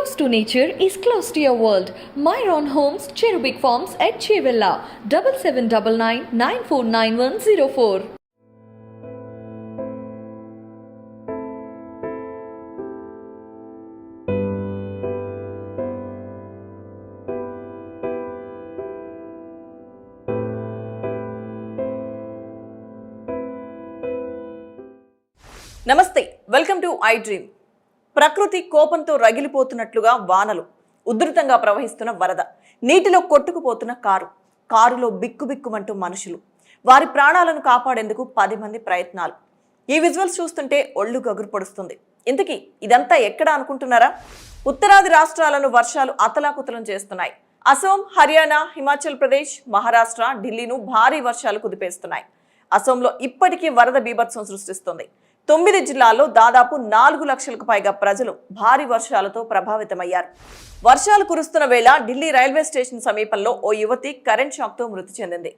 Close to nature is close to your world. Myron Homes, Cherubic Farms at Chevilla, 7799 949104. నమస్తే, welcome to I dream. ప్రకృతి కోపంతో రగిలిపోతున్నట్లుగా వానలు, ఉధృతంగా ప్రవహిస్తున్న వరద, నీటిలో కొట్టుకుపోతున్న కారులో బిక్కుబిక్కుమంటూ మనుషులు, వారి ప్రాణాలను కాపాడేందుకు 10 మంది ప్రయత్నాలు. ఈ విజువల్స్ చూస్తుంటే ఒళ్ళు గగురు పొడుస్తుంది. ఇంతకీ ఇదంతా ఎక్కడ అనుకుంటున్నారా? ఉత్తరాది రాష్ట్రాలను వర్షాలు అతలాకుతలం చేస్తున్నాయి. అసోం, హర్యానా, హిమాచల్ ప్రదేశ్, మహారాష్ట్ర, ఢిల్లీను భారీ వర్షాలు కుదిపేస్తున్నాయి. అసోంలో ఇప్పటికీ వరద బీభత్సం సృష్టిస్తుంది. 9 జిల్లాల్లో దాదాపు 4 లక్షలకు పైగా ప్రజలు భారీ వర్షాలతో ప్రభావితమయ్యారు. వర్షాలు కురుస్తున్న వేళ ఢిల్లీ రైల్వే స్టేషన్ సమీపంలో ఓ యువతి కరెంట్ షాక్ తో మృతి చెందింది.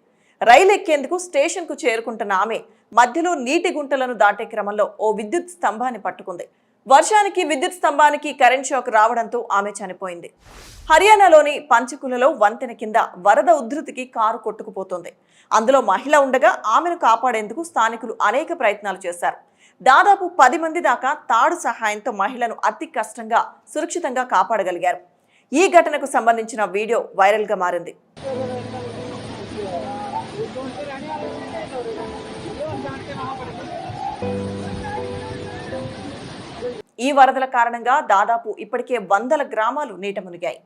రైలు ఎక్కేందుకు స్టేషన్ కు చేరుకుంటున్న ఆమె మధ్యలో నీటి గుంటలను దాటే క్రమంలో ఓ విద్యుత్ స్తంభాన్ని పట్టుకుంది. వర్షానికి విద్యుత్ స్తంభానికి కరెంట్ షాక్ రావడంతో ఆమె చనిపోయింది. హర్యానాలోని పంచకులలో వంతెన కింద వరద ఉధృతికి కారు కొట్టుకుపోతుంది. అందులో మహిళ ఉండగా ఆమెను కాపాడేందుకు స్థానికులు అనేక ప్రయత్నాలు చేశారు. దాదాపు 10 మంది దాకా తాడు సహాయంతో మహిళను అతి కష్టంగా సురక్షితంగా కాపాడగలిగారు. ఈ ఘటనకు సంబంధించిన వీడియో వైరల్ గా మారింది. ఈ వరదల కారణంగా దాదాపు ఇప్పటికే 100 గ్రామాలు నీట మునిగాయి.